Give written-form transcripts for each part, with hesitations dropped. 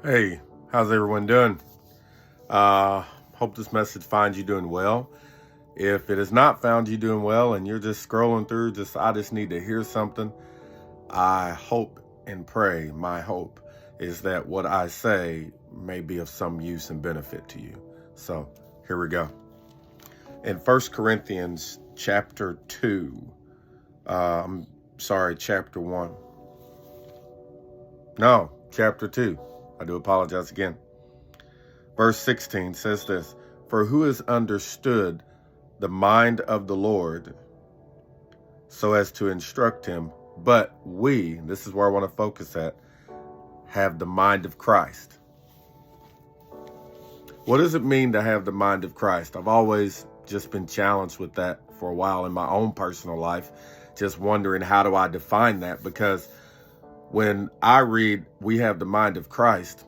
Hey, how's everyone doing? Hope this message finds you doing well. If it has not found you doing well and you're just scrolling through, I just need to hear something, I hope and pray, my hope is that what I say may be of some use and benefit to you. So here we go. In 1 Corinthians chapter 2, chapter 1. No, chapter 2. I do apologize again. Verse 16 says this, "For who has understood the mind of the Lord so as to instruct him? But we," this is where I want to focus at, "have the mind of Christ." What does it mean to have the mind of Christ? I've always just been challenged with that for a while in my own personal life, just wondering how do I define that? Because when I read, "we have the mind of Christ,"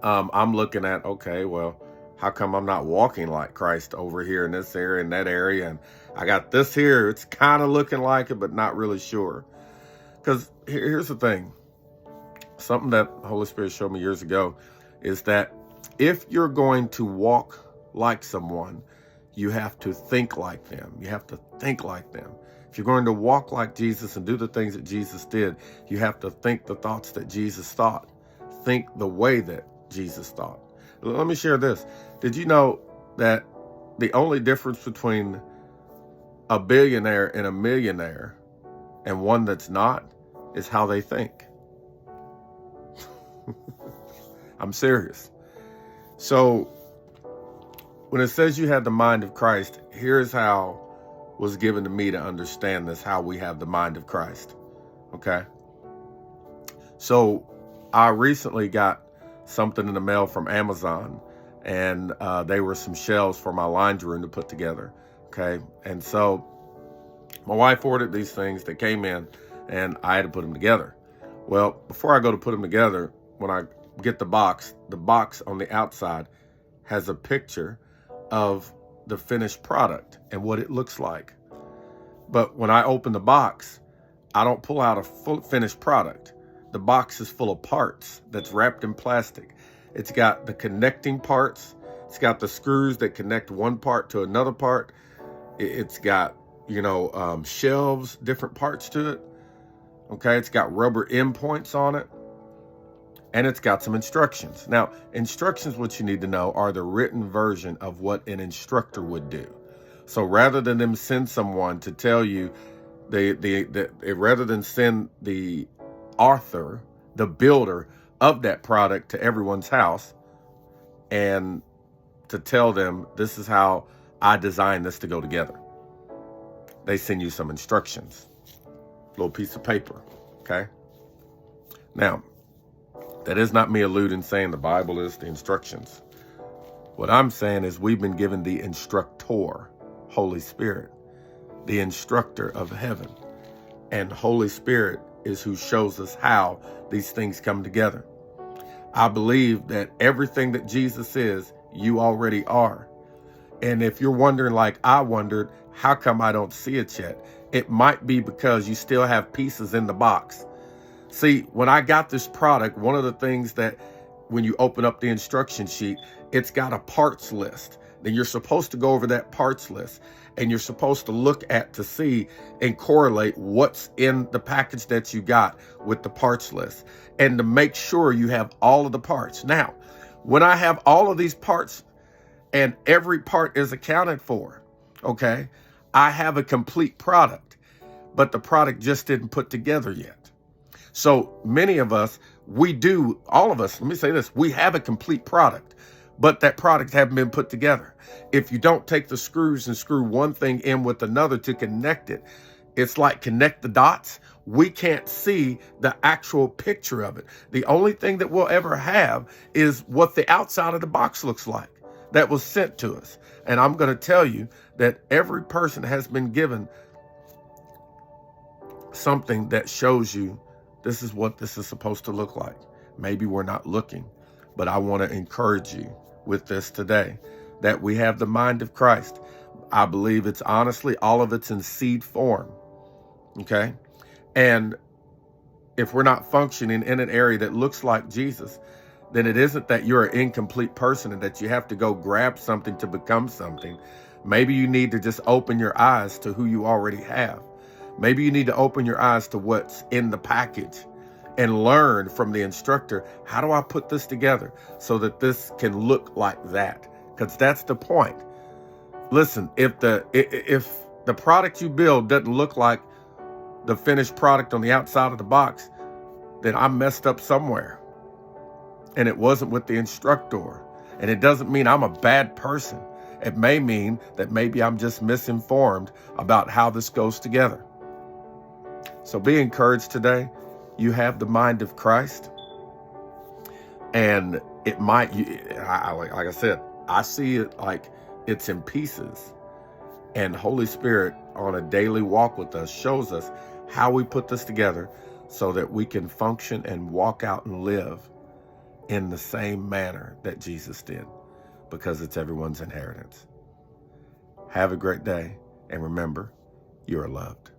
I'm looking at, okay, well, how come I'm not walking like Christ over here in this area, in that area? And I got this here, it's kind of looking like it, but not really sure. Because here's the thing. Something that the Holy Spirit showed me years ago is that if you're going to walk like someone, you have to think like them. You have to think like them. If you're going to walk like Jesus and do the things that Jesus did, you have to think the thoughts that Jesus thought. Think the way that Jesus thought. Let me share this. Did you know that the only difference between a billionaire and a millionaire and one that's not is how they think? I'm serious. So when it says you have the mind of Christ, here's how was given to me to understand this, how we have the mind of Christ. Okay. So I recently got something in the mail from Amazon, and they were some shelves for my laundry room to put together. Okay. And so my wife ordered these things that came in, and I had to put them together. Well, before I go to put them together, when I get the box on the outside has a picture of the finished product and what it looks like. But when I open the box, I don't pull out a full finished product. The box is full of parts that's wrapped in plastic. It's got the connecting parts. It's got the screws that connect one part to another part. It's got, shelves, different parts to it. Okay, it's got rubber end points on it. And it's got some instructions. Now, instructions, what you need to know, are the written version of what an instructor would do. So rather than them send someone to tell you, rather than send the author, the builder of that product to everyone's house and to tell them, this is how I designed this to go together, they send you some instructions, little piece of paper. Okay. Now, that is not me alluding saying the Bible is the instructions. What I'm saying is we've been given the instructor, Holy Spirit, the instructor of heaven. And Holy Spirit is who shows us how these things come together. I believe that everything that Jesus is, you already are. And if you're wondering, like I wondered, how come I don't see it yet? It might be because you still have pieces in the box. See, when I got this product, one of the things that when you open up the instruction sheet, it's got a parts list. Then you're supposed to go over that parts list and you're supposed to look at to see and correlate what's in the package that you got with the parts list and to make sure you have all of the parts. Now, when I have all of these parts and every part is accounted for, okay, I have a complete product, but the product just didn't put together yet. So many of us, all of us, let me say this, we have a complete product, but that product haven't been put together. If you don't take the screws and screw one thing in with another to connect it, it's like connect the dots. We can't see the actual picture of it. The only thing that we'll ever have is what the outside of the box looks like that was sent to us. And I'm going to tell you that every person has been given something that shows you this is what this is supposed to look like. Maybe we're not looking, but I want to encourage you with this today that we have the mind of Christ. I believe it's honestly, all of it's in seed form. Okay. And if we're not functioning in an area that looks like Jesus, then it isn't that you're an incomplete person and that you have to go grab something to become something. Maybe you need to just open your eyes to who you already have. Maybe you need to open your eyes to what's in the package and learn from the instructor, how do I put this together so that this can look like that? Because that's the point. Listen, if the product you build doesn't look like the finished product on the outside of the box, then I messed up somewhere. And it wasn't with the instructor. And it doesn't mean I'm a bad person. It may mean that maybe I'm just misinformed about how this goes together. So be encouraged today. You have the mind of Christ. And it might, like I said, I see it like it's in pieces. And Holy Spirit on a daily walk with us shows us how we put this together so that we can function and walk out and live in the same manner that Jesus did, because it's everyone's inheritance. Have a great day, and remember, you are loved.